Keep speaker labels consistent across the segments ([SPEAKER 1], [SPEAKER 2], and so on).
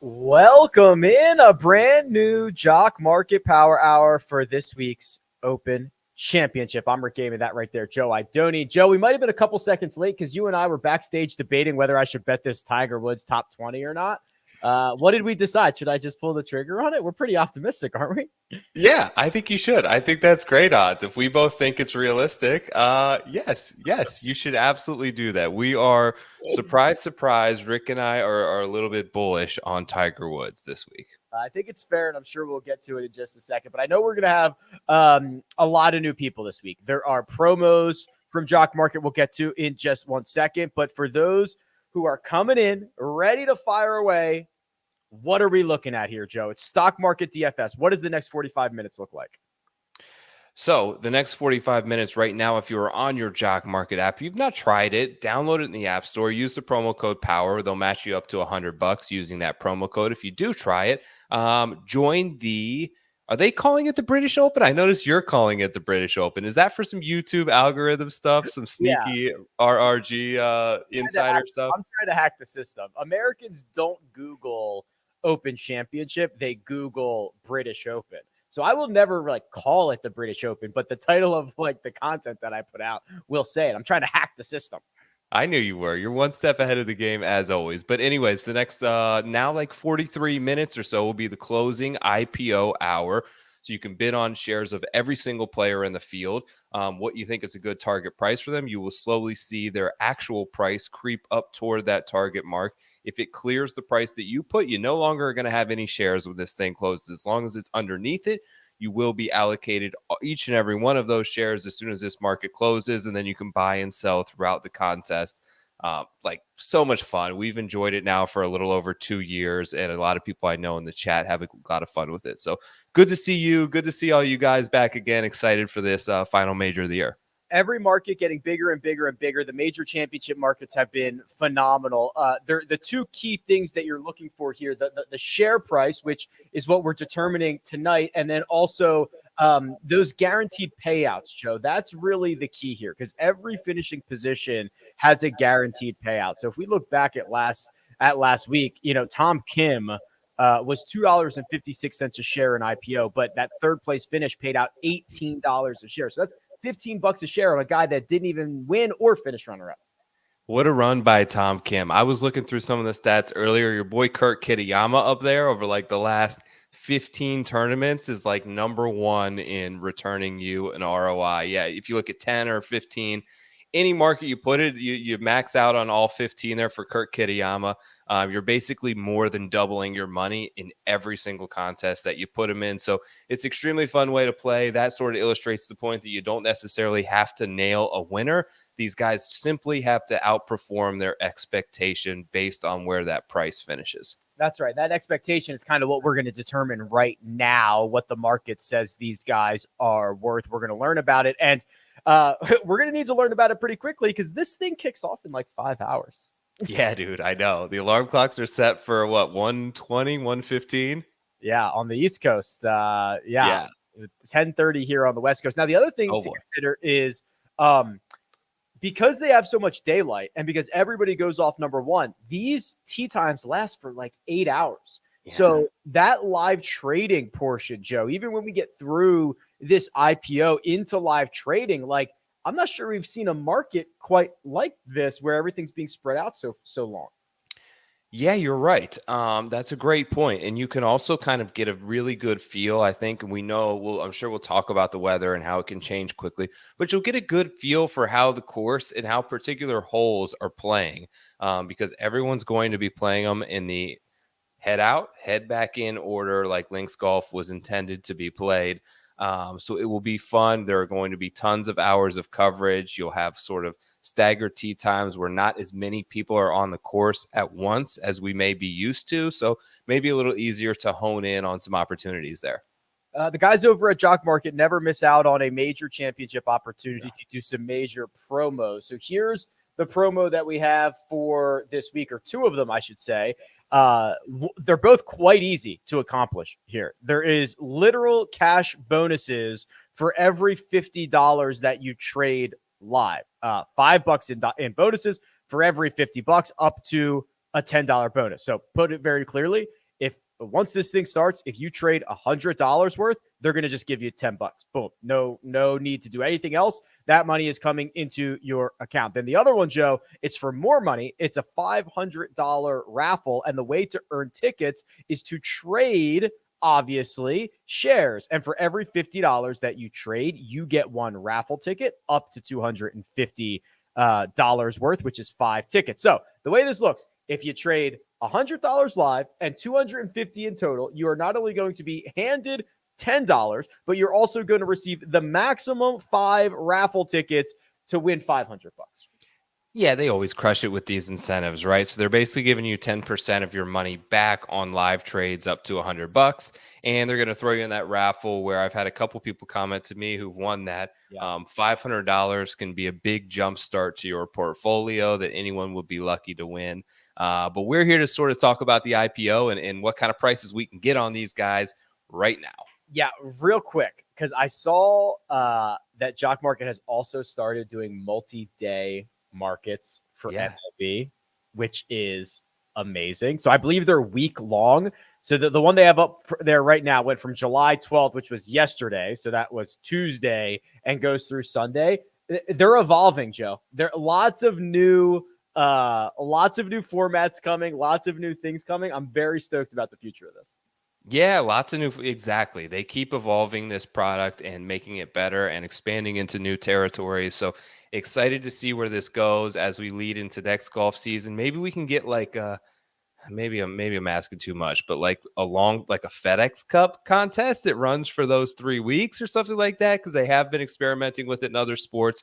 [SPEAKER 1] Welcome in a brand new Jock Market Power Hour for this week's Open Championship. I'm Rick Gaming, that right there, Joe Idoni. Joe, we might have been a couple seconds late because you and I were backstage debating whether I should bet this Tiger Woods top 20 or not. What did we decide? Should I just pull the trigger on it? We're pretty optimistic, aren't we?
[SPEAKER 2] Yeah, I think you should. I think that's great odds. If we both think it's realistic, yes, you should absolutely do that. We are, surprise, Rick and I are a little bit bullish on Tiger Woods this week.
[SPEAKER 1] I think it's fair, and I'm sure we'll get to it in just a second. But I know we're going to have a lot of new people this week. There are promos from Jock Market we'll get to in just 1 second. But for those who are coming in, ready to fire away, what are we looking at here, Joe? It's Stock Market DFS. What does the next 45 minutes look like?
[SPEAKER 2] So the next 45 minutes right now, if you are on your Jock Market app, if you've not tried it, download it in the App Store. Use the promo code POWER. They'll match you up to $100 using that promo code. If you do try it, join the... Are they calling it the British Open? I noticed you're calling it the British Open. Is that for some YouTube algorithm stuff, some sneaky RRG insider stuff?
[SPEAKER 1] I'm trying to hack the system. Americans don't Google Open Championship. They Google British Open. So I will never call it the British Open, but the title of the content that I put out will say it. I'm trying to hack the system.
[SPEAKER 2] I knew you were. You're one step ahead of the game as always. But anyways, the next now 43 minutes or so will be the closing IPO hour. So you can bid on shares of every single player in the field. What you think is a good target price for them. You will slowly see their actual price creep up toward that target mark. If it clears the price that you put, you no longer are going to have any shares when this thing closes. As long as it's underneath it, you will be allocated each and every one of those shares as soon as this market closes, and then you can buy and sell throughout the contest. So much fun. We've enjoyed it now for a little over 2 years, and a lot of people I know in the chat have a lot of fun with it. So good to see you. Good to see all you guys back again. Excited for this final major of the year.
[SPEAKER 1] Every market getting bigger and bigger and bigger. The major championship markets have been phenomenal. They're the two key things that you're looking for here, the share price, which is what we're determining tonight, and then also those guaranteed payouts, Joe. That's really the key here because every finishing position has a guaranteed payout. So if we look back at last week, Tom Kim was $2.56 a share in IPO, but that third place finish paid out $18 a share. So that's $15 a share of a guy that didn't even win or finish runner-up.
[SPEAKER 2] What a run by Tom Kim. I was looking through some of the stats earlier. Your boy Kurt Kitayama up there over the last 15 tournaments is number one in returning you an ROI. Yeah, if you look at 10 or 15, any market you put it, you max out on all 15 there for Kurt Kitayama. You're basically more than doubling your money in every single contest that you put him in. So it's extremely fun way to play. That sort of illustrates the point that you don't necessarily have to nail a winner. These guys simply have to outperform their expectation based on where that price finishes.
[SPEAKER 1] That's right. That expectation is kind of what we're going to determine right now, what the market says these guys are worth. We're going to learn about it. And we're going to need to learn about it pretty quickly because this thing kicks off in 5 hours.
[SPEAKER 2] Yeah, dude, I know. The alarm clocks are set for 1:20, 1:15?
[SPEAKER 1] Yeah, on the East Coast. Yeah. 10:30 here on the West Coast. Now, the other thing to consider is because they have so much daylight and because everybody goes off number one, these tee times last for 8 hours. Yeah. So that live trading portion, Joe, even when we get through this IPO into live trading, I'm not sure we've seen a market quite like this where everything's being spread out so long.
[SPEAKER 2] Yeah, you're right. That's a great point. And you can also kind of get a really good feel, I think. And we know, I'm sure we'll talk about the weather and how it can change quickly, but you'll get a good feel for how the course and how particular holes are playing because everyone's going to be playing them in the head out, head back in order like links golf was intended to be played. So it will be fun. There are going to be tons of hours of coverage. You'll have sort of staggered tee times where not as many people are on the course at once as we may be used to. So maybe a little easier to hone in on some opportunities there.
[SPEAKER 1] The guys over at Jock Market never miss out on a major championship opportunity to do some major promos. So here's the promo that we have for this week, or two of them, I should say. They're both quite easy to accomplish here. There is literal cash bonuses for every $50 that you trade live. $5 in bonuses for every $50 up to a $10 bonus. So put it very clearly, once this thing starts, if you trade $100 worth, they're going to just give you $10. Boom. No need to do anything else. That money is coming into your account. Then the other one, Joe, it's for more money. It's a $500 raffle. And the way to earn tickets is to trade, obviously, shares. And for every $50 that you trade, you get one raffle ticket up to $250 worth, which is 5 tickets. So the way this looks, if you trade $100 live and $250 in total, you are not only going to be handed $10, but you're also going to receive the maximum 5 raffle tickets to win $500.
[SPEAKER 2] Yeah, they always crush it with these incentives, right? So they're basically giving you 10% of your money back on live trades up to $100, and they're going to throw you in that raffle where I've had a couple people comment to me who've won that.
[SPEAKER 1] Yeah.
[SPEAKER 2] $500 can be a big jump start to your portfolio that anyone would be lucky to win. But we're here to sort of talk about the IPO and what kind of prices we can get on these guys right now.
[SPEAKER 1] Yeah, real quick, because I saw that Jock Market has also started doing multi-day markets for MLB, which is amazing. So I believe they're week long. So the one they have up there right now went from July 12th, which was yesterday. So that was Tuesday, and goes through Sunday. They're evolving, Joe. There are lots of new formats coming, lots of new things coming. I'm very stoked about the future of this.
[SPEAKER 2] Yeah, lots of new. Exactly. They keep evolving this product and making it better and expanding into new territories. So excited to see where this goes as we lead into next golf season. Maybe we can get like maybe I'm asking too much, but like a FedEx Cup contest that runs for those 3 weeks or something like that, because they have been experimenting with it in other sports.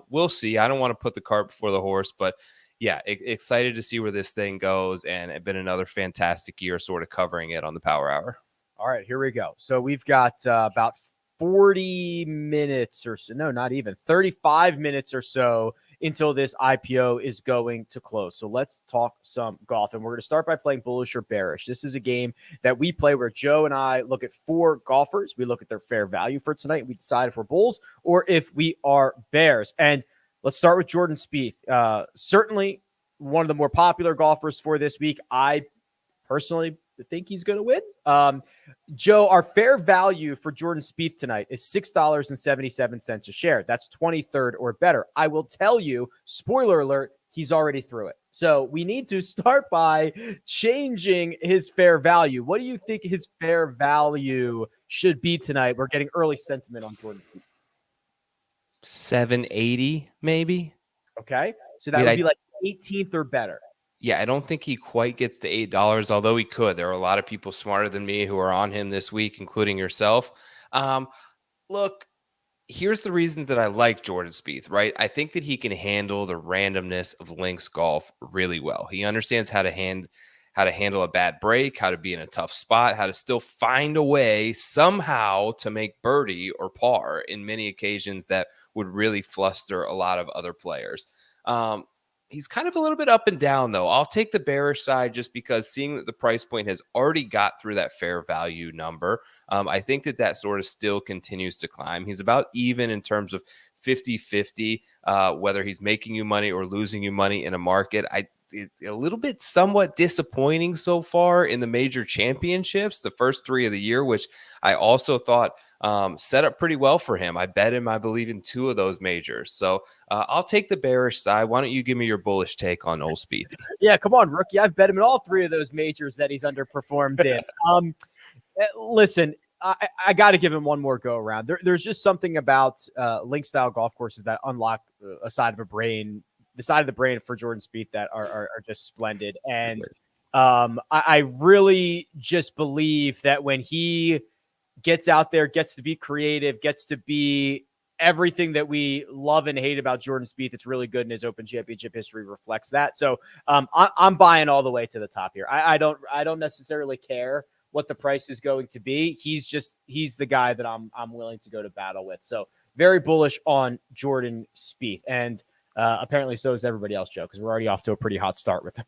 [SPEAKER 2] We'll see. I don't want to put the cart before the horse, but yeah, excited to see where this thing goes, and it's been another fantastic year sort of covering it on the Power Hour.
[SPEAKER 1] All right, here we go. So we've got about 40 minutes or so, no, not even 35 minutes or so until this IPO is going to close. So let's talk some golf, and we're going to start by playing bullish or bearish. This is a game that we play where Joe and I look at 4 golfers. We look at their fair value for tonight, and we decide if we're bulls or if we are bears. And let's start with Jordan Spieth. Certainly one of the more popular golfers for this week. I personally think he's going to win. Joe, our fair value for Jordan Spieth tonight is $6.77 a share. That's 23rd or better. I will tell you, spoiler alert, he's already through it. So we need to start by changing his fair value. What do you think his fair value should be tonight? We're getting early sentiment on Jordan Spieth.
[SPEAKER 2] 780 maybe.
[SPEAKER 1] Okay, so that would be like 18th or better.
[SPEAKER 2] Yeah, I don't think he quite gets to $8, although he could. There are a lot of people smarter than me who are on him this week, including yourself. Look, here's the reasons that I like Jordan Spieth, right? I think that he can handle the randomness of links golf really well. He understands how to handle a bad break, how to be in a tough spot, how to still find a way somehow to make birdie or par in many occasions that would really fluster a lot of other players. He's kind of a little bit up and down, though. I'll take the bearish side just because seeing that the price point has already got through that fair value number, I think that sort of still continues to climb. He's about even in terms of 50-50, whether he's making you money or losing you money in a market. It's a little bit somewhat disappointing so far in the major championships, the first 3 of the year, which I also thought set up pretty well for him. I bet him, I believe, in 2 of those majors. So I'll take the bearish side. Why don't you give me your bullish take on old Spieth?
[SPEAKER 1] Yeah, come on, rookie. I've bet him in all 3 of those majors that he's underperformed in. Listen, I got to give him one more go around. There's just something about link style golf courses that unlock a side of a brain. The side of the brain for Jordan Spieth that are just splendid. And I really just believe that when he gets out there, gets to be creative, gets to be everything that we love and hate about Jordan Spieth, it's really good, and his Open Championship history reflects that. So I'm buying all the way to the top here. I don't necessarily care what the price is going to be. He's the guy that I'm willing to go to battle with. So very bullish on Jordan Spieth. And apparently so is everybody else, Joe, because we're already off to a pretty hot start with him.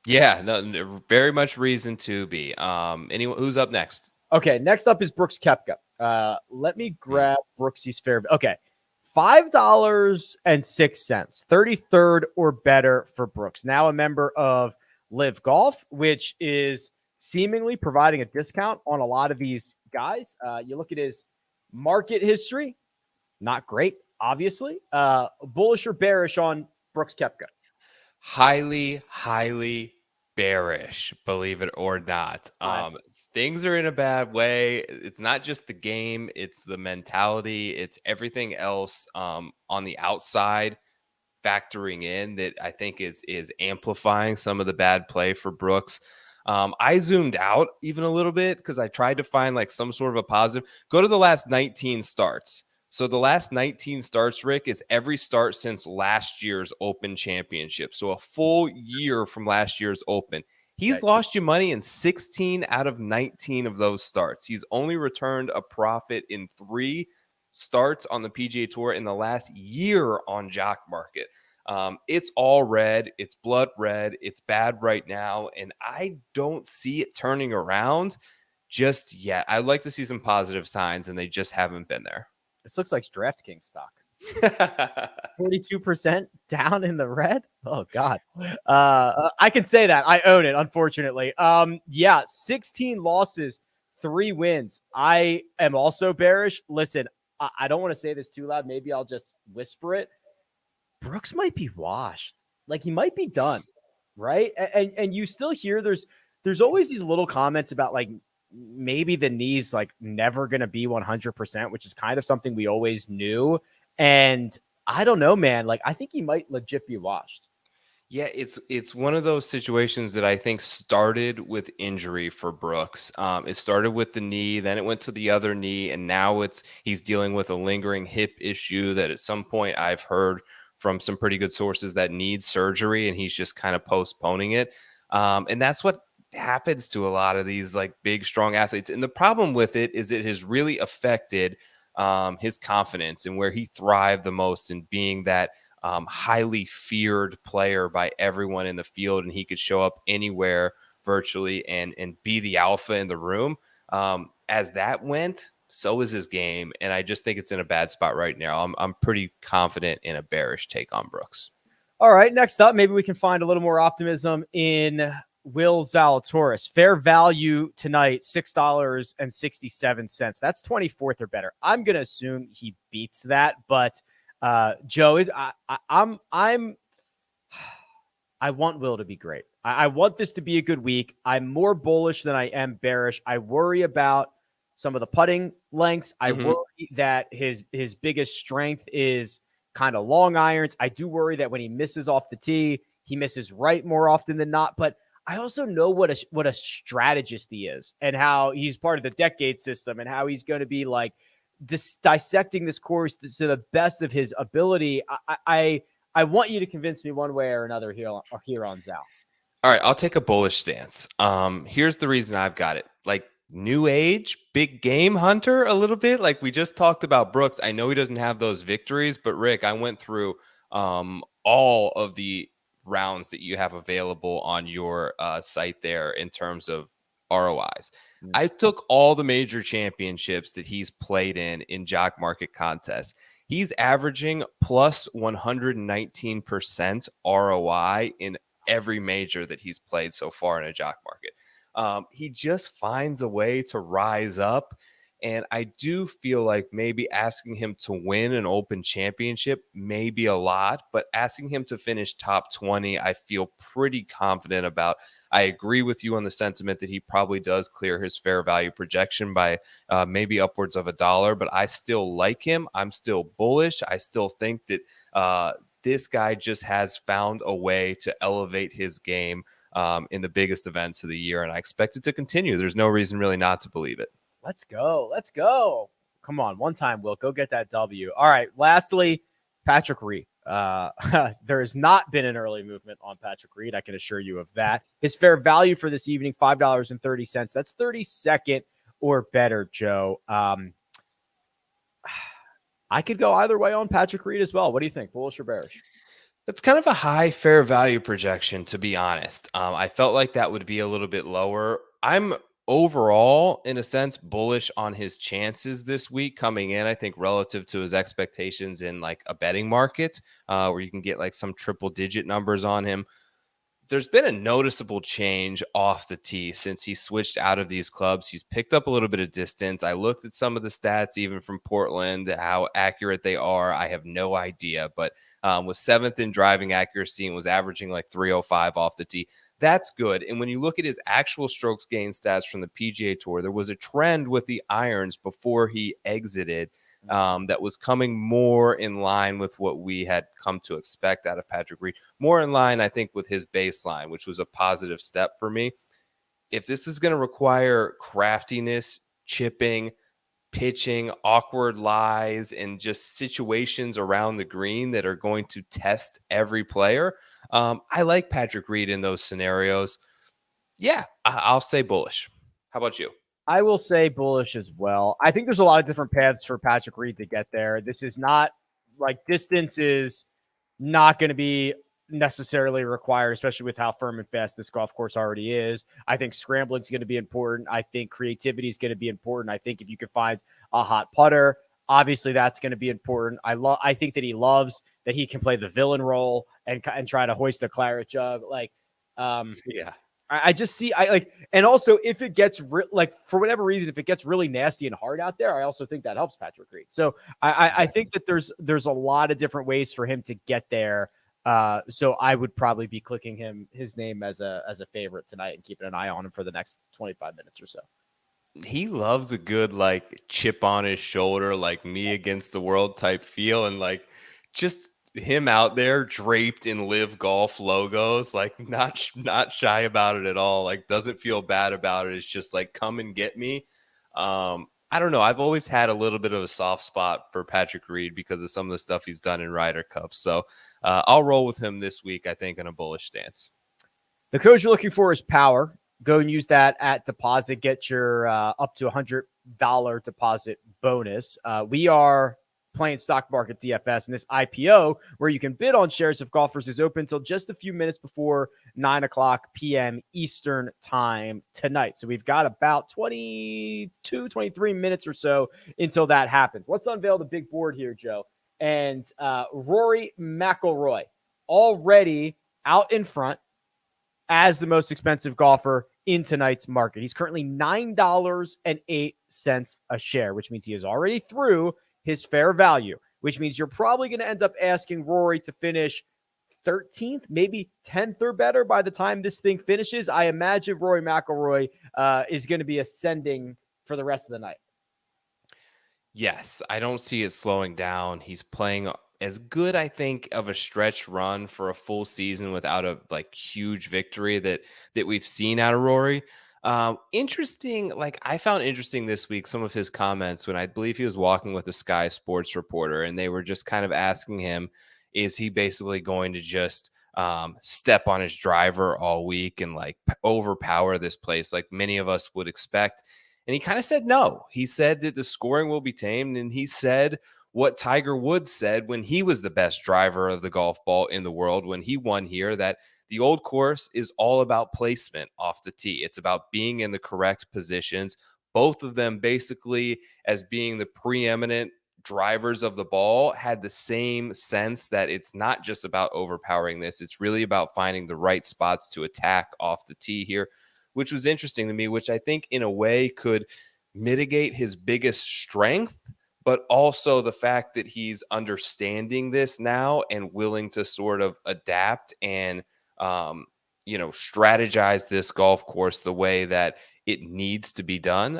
[SPEAKER 2] Yeah, no, very much reason to be. Anyone who's up next?
[SPEAKER 1] Okay, next up is Brooks Koepka. Let me grab Brooksy's fair. Okay, $5.06, 33rd or better for Brooks. Now a member of Live Golf, which is seemingly providing a discount on a lot of these guys. You look at his market history, not great, obviously. Bullish or bearish on Brooks Koepka?
[SPEAKER 2] Highly, highly bearish, believe it or not. Things are in a bad way. It's not just the game, it's the mentality, it's everything else on the outside factoring in that I think is amplifying some of the bad play for Brooks. I zoomed out even a little bit because I tried to find like some sort of a positive. Go to the last 19 starts. So the last 19 starts, Rick, is every start since last year's Open Championship. So a full year from last year's Open. He's lost you money in 16 out of 19 of those starts. He's only returned a profit in 3 starts on the PGA Tour in the last year on Jock Market. It's all red. It's blood red. It's bad right now. And I don't see it turning around just yet. I'd like to see some positive signs, and they just haven't been there.
[SPEAKER 1] This looks like DraftKings stock. 42% down in the red. Oh God. I can say that I own it, unfortunately. 16 losses, 3 wins. I am also bearish. Listen, I don't want to say this too loud. Maybe I'll just whisper it. Brooks might be washed. Like, he might be done. Right. And you still hear there's always these little comments about like maybe the knee's like never going to be 100%, which is kind of something we always knew. And I don't know, man. Like, I think he might legit be washed.
[SPEAKER 2] Yeah, it's one of those situations that I think started with injury for Brooks. It started with the knee, then it went to the other knee, and now he's dealing with a lingering hip issue that at some point I've heard from some pretty good sources that needs surgery, and he's just kind of postponing it. And that's what happens to a lot of these like big, strong athletes. And the problem with it is it has really affected his confidence and where he thrived the most in being that highly feared player by everyone in the field, and he could show up anywhere virtually and be the alpha in the room. As that went, so is his game, and I just think it's in a bad spot right now. I'm pretty confident in a bearish take on Brooks.
[SPEAKER 1] All right, next up, maybe we can find a little more optimism in Will Zalatoris. Fair value tonight, $6.67. That's 24th or better. I'm gonna assume he beats that, but Joe, I want Will to be great. I want this to be a good week. I'm more bullish than I am bearish. I worry about some of the putting lengths. I worry that his biggest strength is kind of long irons. I do worry that when he misses off the tee, he misses right more often than not. But I also know what a strategist he is and how he's part of the decade system and how he's going to be like dissecting this course to the best of his ability. I want you to convince me one way or another here on Zal.
[SPEAKER 2] All right, I'll take a bullish stance. Here's the reason I've got it. Like, new age, big game hunter a little bit. Like we just talked about Brooks. I know he doesn't have those victories, but Rick, I went through all of the rounds that you have available on your site there in terms of ROIs. I took all the major championships that he's played in Jock Market contests. He's averaging plus 119% ROI in every major that he's played so far in a Jock Market. He just finds a way to rise up. And I do feel like maybe asking him to win an Open Championship may be a lot, but asking him to finish top 20, I feel pretty confident about. I agree with you on the sentiment that he probably does clear his fair value projection by maybe upwards of $1, but I still like him. I'm still bullish. I still think that this guy just has found a way to elevate his game in the biggest events of the year, and I expect it to continue. There's no reason really not to believe it.
[SPEAKER 1] Let's go. Let's go. Come on. One time, Will. Go get that W. All right. Lastly, Patrick Reed. There has not been an early movement on Patrick Reed. I can assure you of that. His fair value for this evening, $5.30. That's 32nd or better, Joe. I could go either way on Patrick Reed as well. What do you think? Bullish or bearish?
[SPEAKER 2] That's kind of a high fair value projection, to be honest. I felt like that would be a little bit lower. I'm overall, in a sense, bullish on his chances this week coming in, I think, relative to his expectations in like a betting market where you can get like some triple digit numbers on him. there's been a noticeable change off the tee since he switched out of these clubs. He's picked up a little bit of distance. I looked at some of the stats, even from Portland, how accurate they are. I have no idea, but was 7th in driving accuracy and was averaging like 305 off the tee. That's good. And when you look at his actual strokes gain stats from the PGA Tour, there was a trend with the irons before he exited that was coming more in line with what we had come to expect out of Patrick Reed. More in line, I think, with his baseline, which was a positive step for me. If this is going to require craftiness, chipping, pitching, awkward lies, and just situations around the green that are going to test every player, I like Patrick Reed in those scenarios. Yeah, I'll say bullish. How about you?
[SPEAKER 1] I will say bullish as well. I think there's a lot of different paths for Patrick Reed to get there. This is not like distance is not going to be necessarily required, especially with how firm and fast this golf course already is. I think scrambling is going to be important. I think creativity is going to be important. I think if you can find a hot putter, obviously that's going to be important. I think that he loves that he can play the villain role and try to hoist a claret jug.
[SPEAKER 2] Yeah.
[SPEAKER 1] I just see, and also if it gets for whatever reason, if it gets really nasty and hard out there, I also think that helps Patrick Reed. So I think that there's a lot of different ways for him to get there. So I would probably be clicking his name as a favorite tonight and keeping an eye on him for the next 25 minutes or so.
[SPEAKER 2] He loves a good like chip on his shoulder, like me against the world type feel, and like just him out there draped in Live Golf logos, like not shy about it at all, like doesn't feel bad about it. It's just like, come and get me. I don't know. I've always had a little bit of a soft spot for Patrick Reed because of some of the stuff he's done in Ryder Cup. So I'll roll with him this week, I think, in a bullish stance.
[SPEAKER 1] The code you're looking for is power. Go and use that at deposit. Get your up to $100 deposit bonus. We are playing stock market DFS, and this IPO where you can bid on shares of golfers is open until just a few minutes before 9:00 p.m. Eastern time tonight. So we've got about 23 minutes or so until that happens. Let's unveil the big board here, Joe. And Rory McIlroy already out in front as the most expensive golfer in tonight's market. He's currently $9.08 a share, which means he is already through his fair value, which means you're probably going to end up asking Rory to finish 13th, maybe 10th or better by the time this thing finishes. I imagine Rory McIlroy is going to be ascending for the rest of the night.
[SPEAKER 2] Yes, I don't see it slowing down. He's playing as good, I think, of a stretch run for a full season without a like huge victory that we've seen out of Rory. Interesting. Like I found interesting this week some of his comments when I believe he was walking with a Sky Sports reporter, and they were just kind of asking him, is he basically going to just step on his driver all week and like overpower this place like many of us would expect? And he kind of said no. He said that the scoring will be tamed, and he said what Tiger Woods said when he was the best driver of the golf ball in the world when he won here, that the old course is all about placement off the tee. It's about being in the correct positions. Both of them basically, as being the preeminent drivers of the ball, had the same sense that it's not just about overpowering this. It's really about finding the right spots to attack off the tee here, which was interesting to me, which I think in a way could mitigate his biggest strength, but also the fact that he's understanding this now and willing to sort of adapt and, strategize this golf course the way that it needs to be done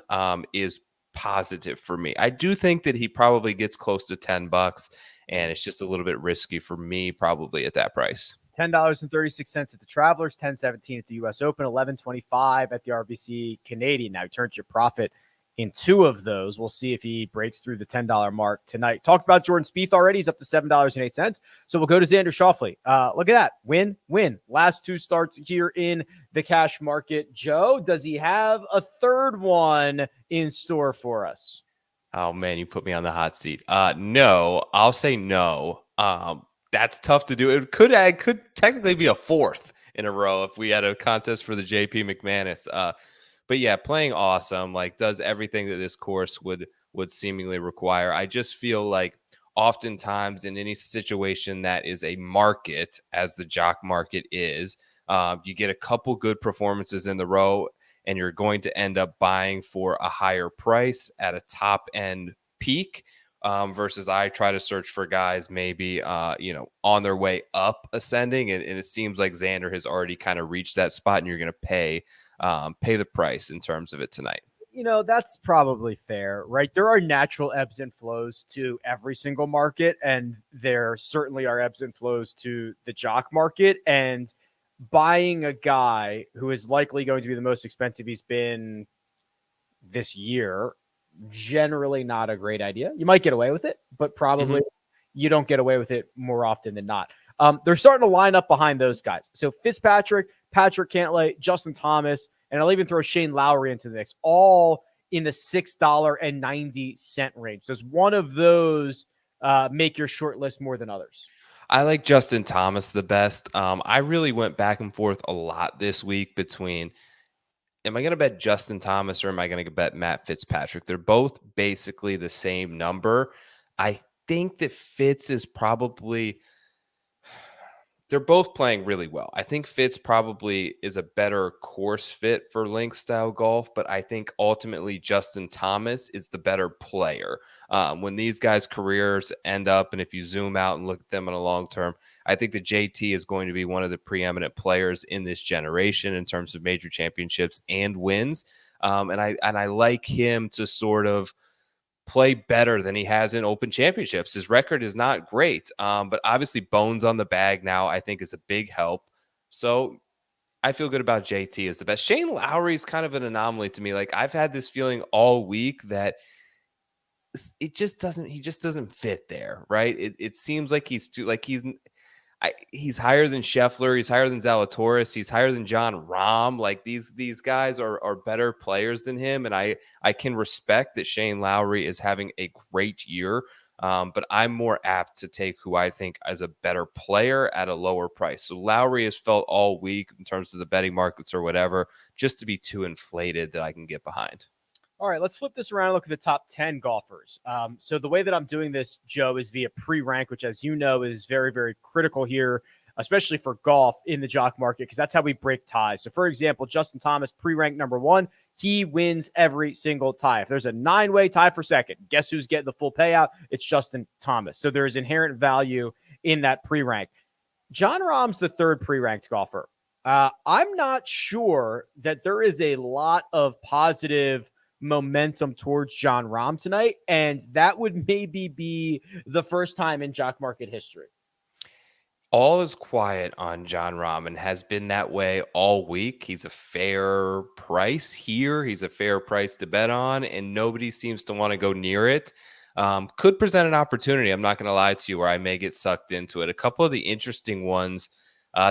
[SPEAKER 2] is positive for me. I do think that he probably gets close to $10, and it's just a little bit risky for me probably at that price.
[SPEAKER 1] $10.36 at the Travelers, $10.17 at the U.S. Open, $11.25 at the RBC Canadian. Now he turned your profit in two of those. We'll see if he breaks through the $10 mark tonight. Talked about Jordan Spieth already. He's up to $7.08. So we'll go to Xander Schauffele. Look at that. Win. Last two starts here in the cash market. Joe, does he have a third one in store for us?
[SPEAKER 2] Oh, man, you put me on the hot seat. No, I'll say no. That's tough to do. It could technically be a fourth in a row if we had a contest for the JP McManus. But yeah, playing awesome, like does everything that this course would seemingly require. I just feel like oftentimes in any situation that is a market, as the jock market is, you get a couple good performances in the row, and you're going to end up buying for a higher price at a top end peak. Versus I try to search for guys maybe, on their way up ascending. And it seems like Xander has already kind of reached that spot, and you're going to pay the price in terms of it tonight.
[SPEAKER 1] That's probably fair, right? There are natural ebbs and flows to every single market, and there certainly are ebbs and flows to the jock market. And buying a guy who is likely going to be the most expensive he's been this year, generally not a great idea. You might get away with it, but probably you don't get away with it more often than not. They're starting to line up behind those guys. So Fitzpatrick, Patrick Cantlay, Justin Thomas, and I'll even throw Shane Lowry into the mix, all in the $6.90 range. Does one of those make your short list more than others?
[SPEAKER 2] I like Justin Thomas the best. I really went back and forth a lot this week between, am I going to bet Justin Thomas or am I going to bet Matt Fitzpatrick? They're both basically the same number. I think that Fitz is probably, they're both playing really well. I think Fitz probably is a better course fit for link style golf, but I think ultimately Justin Thomas is the better player. When these guys' careers end up, and if you zoom out and look at them in a long term, I think that JT is going to be one of the preeminent players in this generation in terms of major championships and wins. And I like him to sort of play better than he has in open championships. His record is not great, but obviously bones on the bag now I think is a big help. So I feel good about JT as the best. Shane Lowry is kind of an anomaly to me. Like, I've had this feeling all week that he just doesn't fit there, right? It seems like he's he's higher than Scheffler, he's higher than Zalatoris, he's higher than John Rahm. Like, these guys are better players than him, and I can respect that Shane Lowry is having a great year, but I'm more apt to take who I think is a better player at a lower price. So Lowry has felt all week in terms of the betting markets or whatever, just to be too inflated that I can get behind.
[SPEAKER 1] All right, let's flip this around and look at the top 10 golfers. So the way that I'm doing this, Joe, is via pre-rank, which, as you know, is very, very critical here, especially for golf in the jock market, because that's how we break ties. So, for example, Justin Thomas, pre-ranked number 1, he wins every single tie. If there's a 9-way tie for second, guess who's getting the full payout? It's Justin Thomas. So there is inherent value in that pre-rank. John Rahm's the third pre-ranked golfer. I'm not sure that there is a lot of positive momentum towards Jon Rahm tonight, and that would maybe be the first time in jock market history.
[SPEAKER 2] All is quiet on Jon Rahm and has been that way all week. He's a fair price here. He's a fair price to bet on, and nobody seems to want to go near it. Could present an opportunity, I'm not going to lie to you, where I may get sucked into it. A couple of the interesting ones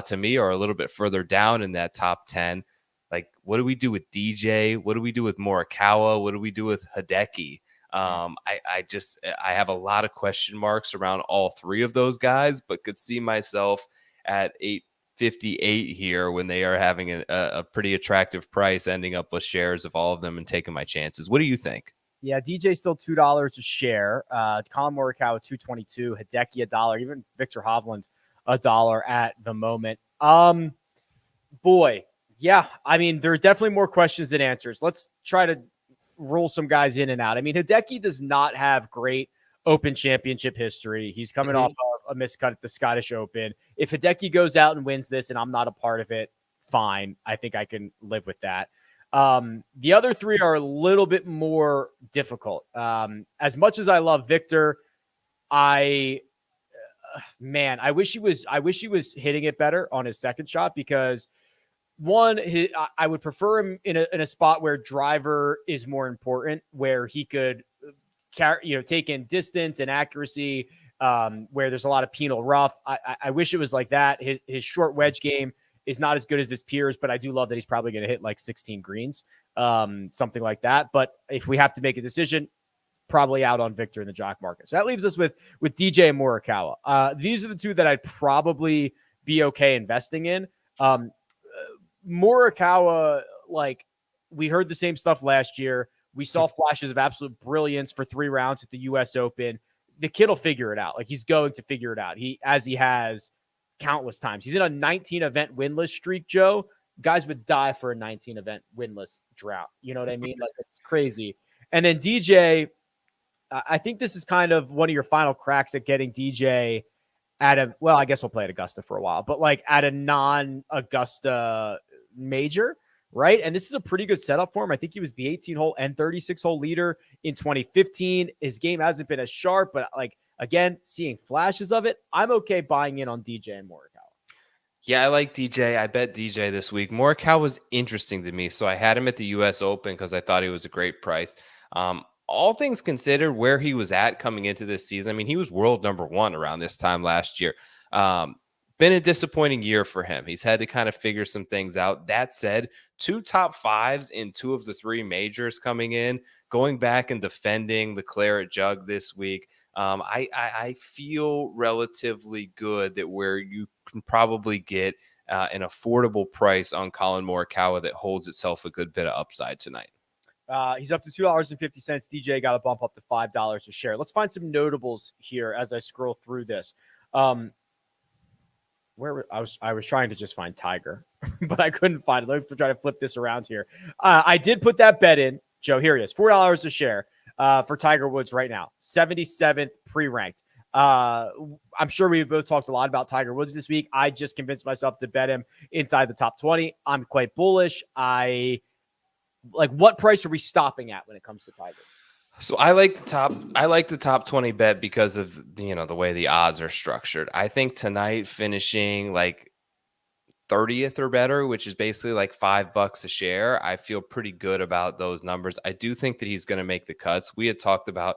[SPEAKER 2] to me are a little bit further down in that top 10. Like, what do we do with DJ? What do we do with Morikawa? What do we do with Hideki? I have a lot of question marks around all three of those guys, but could see myself at 858 here when they are having a pretty attractive price, ending up with shares of all of them and taking my chances. What do you think?
[SPEAKER 1] Yeah, DJ still $2 a share. Colin Morikawa $2.22, Hideki $1, even Victor Hovland $1 at the moment. Boy. Yeah, I mean, there are definitely more questions than answers. Let's try to roll some guys in and out. I mean, Hideki does not have great Open Championship history. He's coming off of a miscut at the Scottish Open. If Hideki goes out and wins this and I'm not a part of it, fine. I think I can live with that. The other three are a little bit more difficult. As much as I love Victor, I wish he was hitting it better on his second shot, because one, I would prefer him in a spot where driver is more important, where he could take in distance and accuracy, where there's a lot of penal rough. I wish it was like that. His short wedge game is not as good as his peers, but I do love that he's probably going to hit like 16 greens, something like that. But if we have to make a decision, probably out on Victor in the jock market. So that leaves us with DJ and Morikawa. These are the two that I'd probably be okay investing in. Morikawa, like, we heard the same stuff last year. We saw flashes of absolute brilliance for 3 rounds at the U.S. Open. the kid will figure it out. Like, he's going to figure it out. He has countless times. He's in a 19 event winless streak, Joe. Guys would die for a 19 event winless drought. You know what I mean? Like, it's crazy. And then DJ, I think this is kind of one of your final cracks at getting DJ at I guess we'll play at Augusta for a while, but like at a non-Augusta major, right? And this is a pretty good setup for him. I think he was the 18-hole and 36-hole leader in 2015. His game hasn't been as sharp, but like, again, seeing flashes of it, I'm okay buying in on DJ and Morikawa.
[SPEAKER 2] Yeah, I like DJ. I bet DJ this week. Morikawa was interesting to me, so I had him at the U.S. Open because I thought he was a great price. All things considered, where he was at coming into this season, I mean, he was world number one around this time last year. Been a disappointing year for him. He's had to kind of figure some things out. That said, 2 top 5s in 2 of the 3 majors coming in, going back and defending the Claret Jug this week. I feel relatively good that where you can probably get an affordable price on Colin Morikawa that holds itself a good bit of upside tonight.
[SPEAKER 1] He's up to $2.50. DJ got a bump up to $5 a share. Let's find some notables here as I scroll through this. Where I was trying to just find Tiger, but I couldn't find it. Let me try to flip this around here. I did put that bet in, Joe. Here he is, $4 a share for Tiger Woods right now, 77th pre-ranked. I'm sure we both talked a lot about Tiger Woods this week. I just convinced myself to bet him inside the top 20. I'm quite bullish. What price are we stopping at when it comes to Tiger?
[SPEAKER 2] So I like the top 20 bet because of the way the odds are structured. I think tonight finishing like 30th or better, which is basically like $5 a share, I feel pretty good about those numbers. I do think that he's going to make the cuts. We had talked about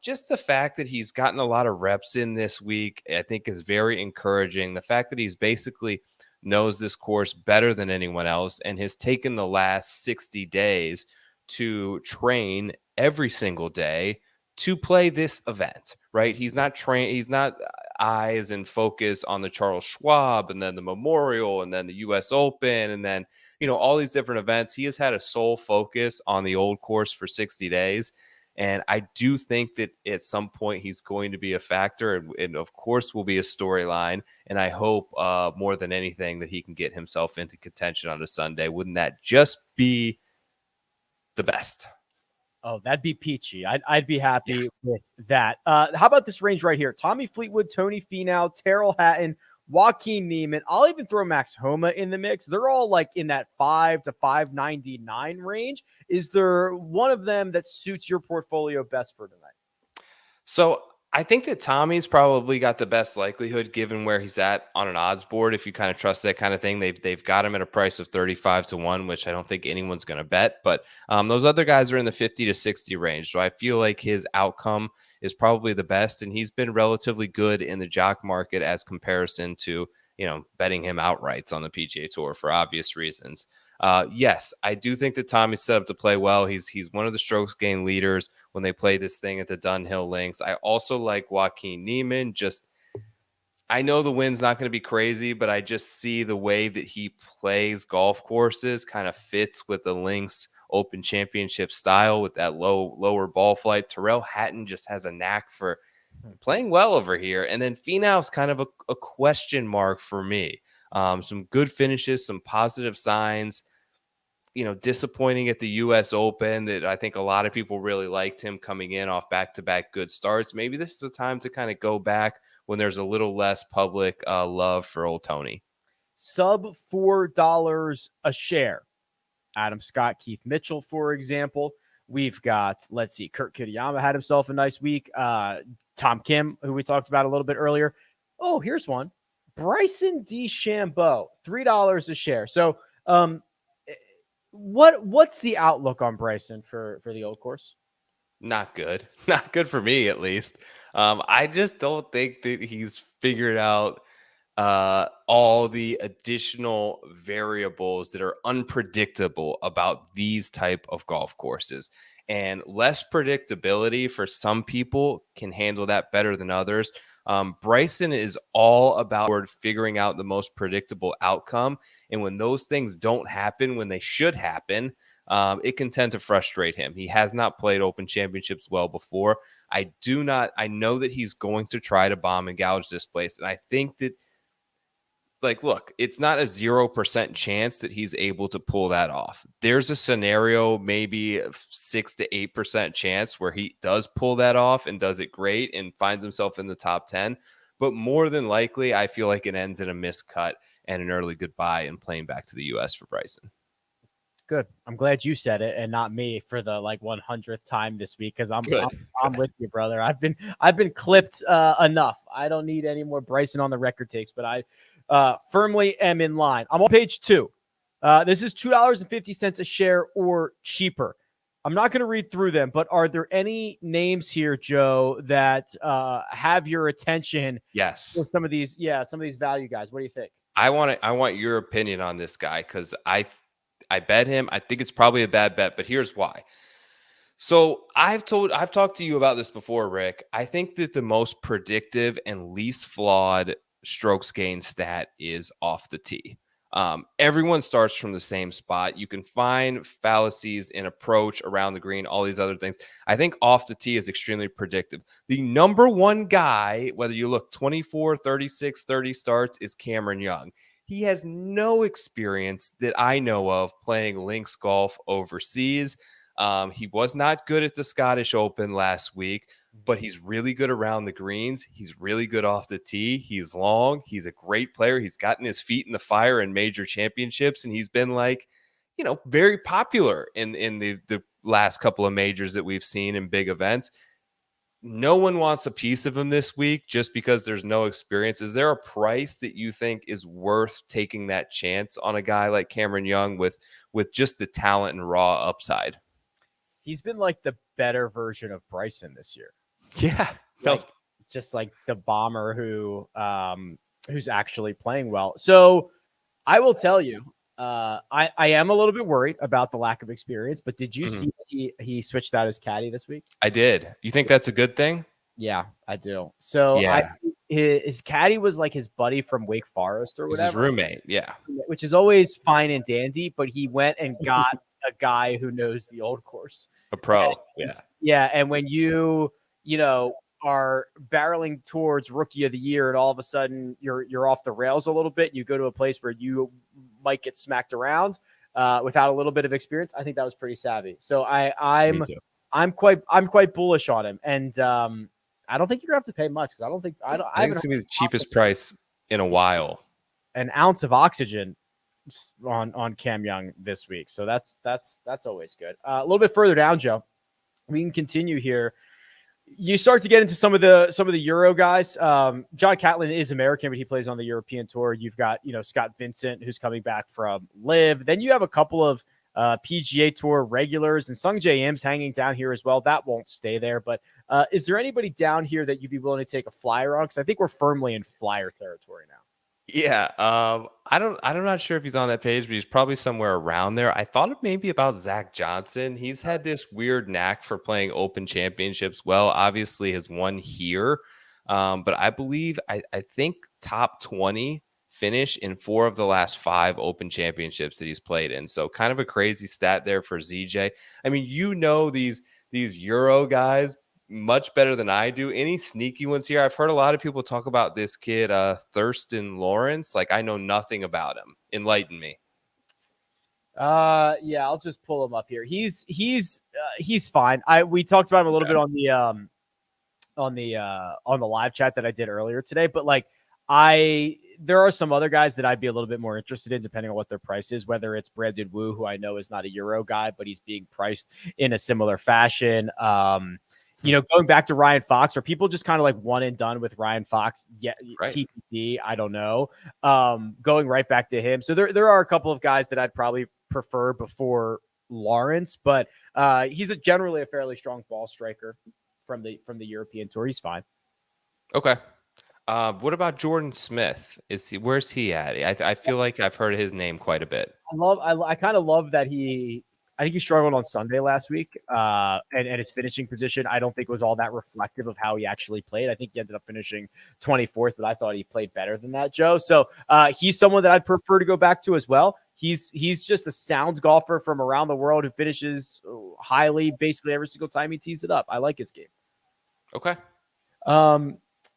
[SPEAKER 2] just the fact that he's gotten a lot of reps in this week, I think is very encouraging. The fact that he's basically knows this course better than anyone else and has taken the last 60 days to train every single day to play this event, right? He's not eyes and focus on the Charles Schwab and then the Memorial and then the US Open and then, all these different events. He has had a sole focus on the old course for 60 days. And I do think that at some point he's going to be a factor and of course will be a storyline. And I hope more than anything that he can get himself into contention on a Sunday. Wouldn't that just be the best?
[SPEAKER 1] Oh, that'd be peachy. I'd be happy with that. How about this range right here? Tommy Fleetwood, Tony Finau, Terrell Hatton, Joaquin Niemann. I'll even throw Max Homa in the mix. They're all like in that 5 to 599 range. Is there one of them that suits your portfolio best for tonight?
[SPEAKER 2] So I think that Tommy's probably got the best likelihood given where he's at on an odds board. If you kind of trust that kind of thing, they've got him at a price of 35 to 1, which I don't think anyone's going to bet. But those other guys are in the 50 to 60 range. So I feel like his outcome is probably the best. And he's been relatively good in the jock market as comparison to, betting him outrights on the PGA Tour for obvious reasons. Yes, I do think that Tommy's set up to play well. He's one of the strokes gain leaders when they play this thing at the Dunhill Links. I also like Joaquin Niemann. I know the wind's not going to be crazy, but I just see the way that he plays golf courses kind of fits with the Links Open Championship style with that lower ball flight. Terrell Hatton just has a knack for playing well over here. And then Finau's kind of a question mark for me. Some good finishes, some positive signs, disappointing at the US Open that I think a lot of people really liked him coming in off back-to-back good starts. Maybe this is a time to kind of go back when there's a little less public love for old Tony.
[SPEAKER 1] Sub $4 a share. Adam Scott, Keith Mitchell, for example. We've got, let's see, Kurt Kitayama had himself a nice week. Tom Kim, who we talked about a little bit earlier. Oh, here's one. Bryson DeChambeau, $3 a share. So what's the outlook on Bryson for the old course?
[SPEAKER 2] Not good. Not good for me, at least. I just don't think that he's figured out all the additional variables that are unpredictable about these type of golf courses. And less predictability for some people can handle that better than others. Bryson is all about figuring out the most predictable outcome. And when those things don't happen when they should happen, it can tend to frustrate him. He has not played open championships well before. I know that he's going to try to bomb and gouge this place. And I think that, like, look, it's not a 0% chance that he's able to pull that off. There's a scenario, maybe 6 to 8% chance where he does pull that off and does it great and finds himself in the top 10. But more than likely, I feel like it ends in a miscut and an early goodbye and playing back to the US for Bryson.
[SPEAKER 1] Good. I'm glad you said it and not me for the 100th time this week, because I'm with you, brother. I've been clipped enough. I don't need any more Bryson on the record takes, but I firmly am in line. I'm on page 2. This is $2.50 a share or cheaper. I'm not going to read through them, but are there any names here, Joe, that have your attention?
[SPEAKER 2] Yes.
[SPEAKER 1] With some of these value guys. What do you think?
[SPEAKER 2] I want your opinion on this guy, because I bet him. I think it's probably a bad bet, but here's why. So I've talked to you about this before, Rick. I think that the most predictive and least flawed strokes gain stat is off the tee. Everyone starts from the same spot. You can find fallacies in approach, around the green, all these other things. I think off the tee is extremely predictive. The number one guy, whether you look 24, 36, 30 starts, is Cameron Young. He has no experience that I know of playing links golf overseas. He was not good at the Scottish Open last week, but he's really good around the greens. He's really good off the tee. He's long. He's a great player. He's gotten his feet in the fire in major championships, and he's been very popular in the last couple of majors that we've seen in big events. No one wants a piece of him this week just because there's no experience. Is there a price that you think is worth taking that chance on a guy like Cameron Young with just the talent and raw upside?
[SPEAKER 1] He's been like the better version of Bryson this year.
[SPEAKER 2] Yeah.
[SPEAKER 1] Just like the bomber who's actually playing well. So I will tell you, I am a little bit worried about the lack of experience, but did you see that he switched out his caddy this week?
[SPEAKER 2] I did. You think that's a good thing?
[SPEAKER 1] Yeah, I do. So
[SPEAKER 2] yeah.
[SPEAKER 1] His caddy was like his buddy from Wake Forest or whatever.
[SPEAKER 2] His roommate, yeah.
[SPEAKER 1] Which is always fine and dandy, but he went and got a guy who knows the old course.
[SPEAKER 2] A pro.
[SPEAKER 1] Yeah. And when you are barreling towards rookie of the year and all of a sudden you're off the rails a little bit, you go to a place where you might get smacked around without a little bit of experience, I think that was pretty savvy. So I'm quite bullish on him. And I don't think you're gonna have to pay much, because I think it's
[SPEAKER 2] gonna be the cheapest price in a while.
[SPEAKER 1] An ounce of oxygen on Cam Young this week. So that's always good. A little bit further down, Joe, we can continue here. You start to get into some of the Euro guys. John Catlin is American, but he plays on the European tour. You've got, Scott Vincent, who's coming back from Live. Then you have a couple of PGA Tour regulars, and Sung Jae Im's hanging down here as well. That won't stay there. But is there anybody down here that you'd be willing to take a flyer on? Because I think we're firmly in flyer territory now.
[SPEAKER 2] Yeah, I'm not sure if he's on that page, but he's probably somewhere around there. I thought maybe about Zach Johnson. He's had this weird knack for playing open championships well. Obviously has won here, but I think top 20 finish in 4 of the last 5 open championships that he's played in. So kind of a crazy stat there for ZJ. I mean, these Euro guys much better than I do. Any sneaky ones here? I've heard a lot of people talk about this kid, Thurston Lawrence. I know nothing about him. Enlighten me.
[SPEAKER 1] Yeah, I'll just pull him up here. He's fine. We talked about him a little bit on the live chat that I did earlier today, but there are some other guys that I'd be a little bit more interested in, depending on what their price is, whether it's Brandon Wu, who I know is not a Euro guy, but he's being priced in a similar fashion. Going back to Ryan Fox, are people just kind of one and done with Ryan Fox? Yeah, right. TPD, I don't know. Going right back to him. So there are a couple of guys that I'd probably prefer before Lawrence, but he's generally a fairly strong ball striker from the European tour. He's fine.
[SPEAKER 2] Okay. What about Jordan Smith? Where's he at? I feel like I've heard his name quite a bit.
[SPEAKER 1] I kind of love that he I think he struggled on Sunday last week, and his finishing position I don't think was all that reflective of how he actually played. I think he ended up finishing 24th, but I thought he played better than that, Joe. So he's someone that I'd prefer to go back to as well. He's just a sound golfer from around the world who finishes highly basically every single time he tees it up. I like his game.
[SPEAKER 2] Okay.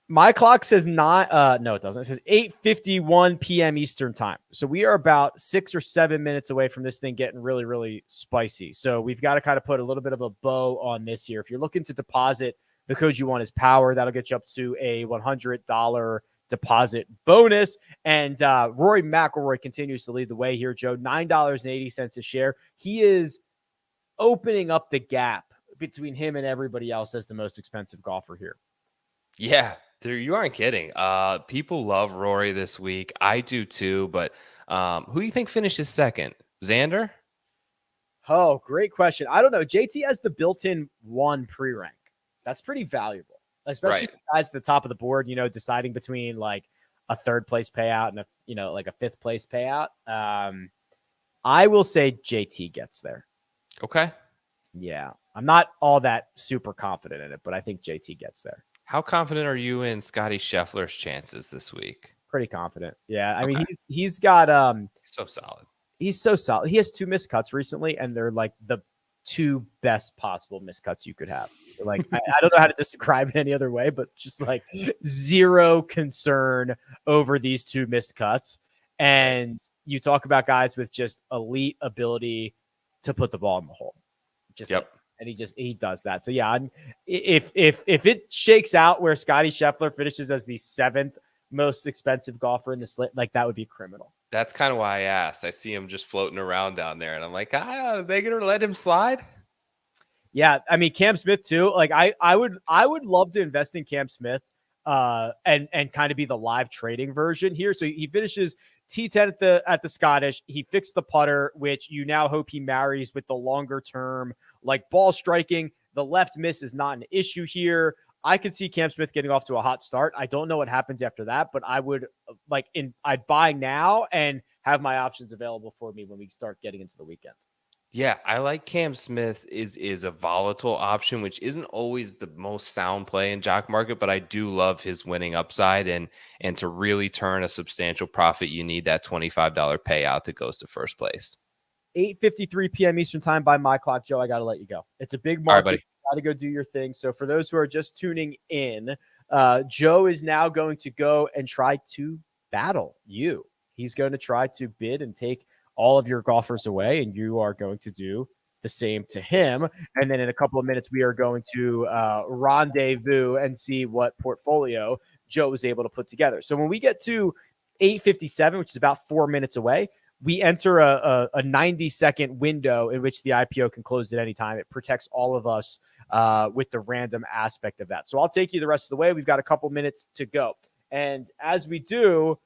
[SPEAKER 1] My clock says not, no, it doesn't. It says 8:51 p.m. Eastern time. So we are about 6 or 7 minutes away from this thing getting really, really spicy. So we've got to kind of put a little bit of a bow on this here. If you're looking to deposit, the code you want is power. That'll get you up to a $100 deposit bonus. And Rory McIlroy continues to lead the way here, Joe. $9.80 a share. He is opening up the gap between him and everybody else as the most expensive golfer here.
[SPEAKER 2] Yeah, you aren't kidding. People love Rory this week. I do too, but who do you think finishes second? Xander?
[SPEAKER 1] Oh, great question. I don't know. JT has the built-in 1 pre-rank. That's pretty valuable, especially guys at the top of the board, deciding between like a 3rd place payout and like a 5th place payout. I will say JT gets there.
[SPEAKER 2] Okay.
[SPEAKER 1] Yeah. I'm not all that super confident in it, but I think JT gets there.
[SPEAKER 2] How confident are you in Scotty Scheffler's chances this week?
[SPEAKER 1] Pretty confident. Yeah. I mean, he's got
[SPEAKER 2] so solid.
[SPEAKER 1] He's so solid. He has 2 missed cuts recently, and they're like the 2 best possible missed cuts you could have. Like, I don't know how to describe it any other way, but just like zero concern over these 2 missed cuts. And you talk about guys with just elite ability to put the ball in the hole. And he does that. So yeah, if it shakes out where Scotty Scheffler finishes as the 7th most expensive golfer in the slate, like that would be criminal.
[SPEAKER 2] That's kind of why I asked. I see him just floating around down there, and I'm like, are they gonna let him slide?
[SPEAKER 1] Yeah, I mean Cam Smith too. Like I would love to invest in Cam Smith, and kind of be the live trading version here. So he finishes T10 at the Scottish. He fixed the putter, which you now hope he marries with the longer term like ball striking. The left miss is not an issue here. I could see Cam Smith getting off to a hot start. I don't know what happens after that, but I would I'd buy now and have my options available for me when we start getting into the weekend.
[SPEAKER 2] Yeah, I like Cam Smith is a volatile option, which isn't always the most sound play in jock market, but I do love his winning upside, and to really turn a substantial profit, you need that $25 payout that goes to first place.
[SPEAKER 1] 8:53 p.m. Eastern time by my clock, Joe. I got to let you go. It's a big market.
[SPEAKER 2] All right, buddy.
[SPEAKER 1] Got to go do your thing. So for those who are just tuning in, Joe is now going to go and try to battle you. He's going to try to bid and take all of your golfers away, and you are going to do the same to him. And then in a couple of minutes, we are going to rendezvous and see what portfolio Joe was able to put together. So when we get to 8:57, which is about 4 minutes away, we enter a 90-second window in which the IPO can close at any time. It protects all of us with the random aspect of that. So I'll take you the rest of the way. We've got a couple minutes to go. And as we do,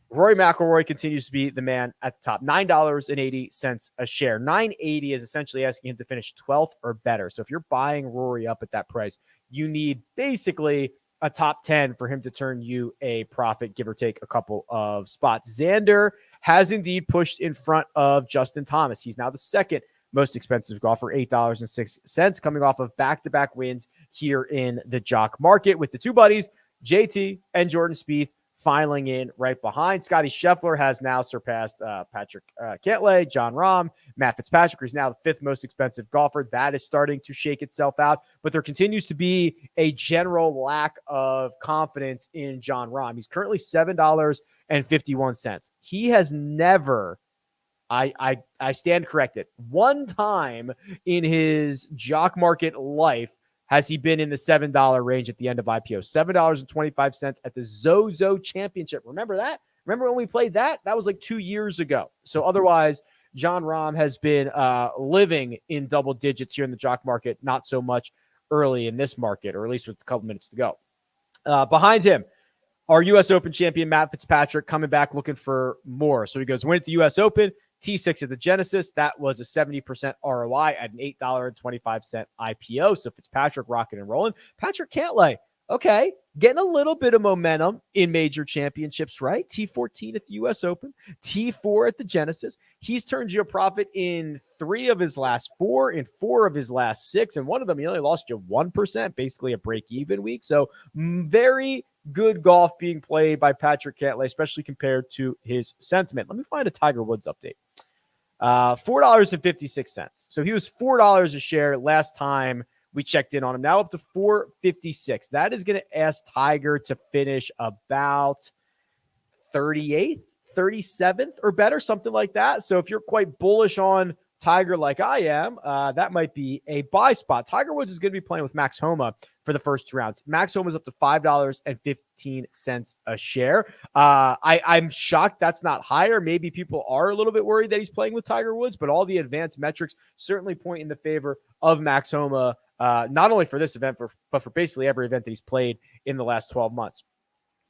[SPEAKER 1] Rory McIlroy continues to be the man at the top. $9.80 a share. $9.80 is essentially asking him to finish 12th or better. So if you're buying Rory up at that price, you need basically a top 10 for him to turn you a profit, give or take a couple of spots. Xander has indeed pushed in front of Justin Thomas. He's now the 2nd most expensive golfer, $8.06, coming off of back-to-back wins here in the jock market, with the 2 buddies, JT and Jordan Spieth, filing in right behind. Scotty Scheffler has now surpassed Patrick Cantlay, John Rahm, Matt Fitzpatrick, who's now the 5th most expensive golfer. That is starting to shake itself out, but there continues to be a general lack of confidence in John Rahm. He's currently $7.51. He has never, I stand corrected, one time in his jock market life has he been in the $7 range at the end of IPO. $7.25 at the Zozo Championship. Remember that? Remember when we played that? That was like 2 years ago. So otherwise, John Rahm has been living in double digits here in the jock market, not so much early in this market, or at least with a couple minutes to go. Behind him, our U.S. Open champion, Matt Fitzpatrick, coming back looking for more. So he goes, win at the U.S. Open, T6 at the Genesis. That was a 70% ROI at an $8.25 IPO. So Fitzpatrick rocking and rolling. Patrick Cantlay, okay, getting a little bit of momentum in major championships, right? T14 at the US Open, T4 at the Genesis. He's turned you a profit in 3 of his last 4, in 4 of his last 6, and one of them he only lost you 1%, basically a break-even week. So very good golf being played by Patrick Cantlay, especially compared to his sentiment. Let me find a Tiger Woods update. $4.56. So he was $4 a share last time we checked in on him. Now up to $4.56. That is going to ask Tiger to finish about 38th, 37th or better, something like that. So if you're quite bullish on Tiger like I am, that might be a buy spot. Tiger Woods is going to be playing with Max Homa for the first 2 rounds. Max Homa is up to $5.15 a share. I'm shocked that's not higher. Maybe people are a little bit worried that he's playing with Tiger Woods, but all the advanced metrics certainly point in the favor of Max Homa, not only for this event, but for basically every event that he's played in the last 12 months.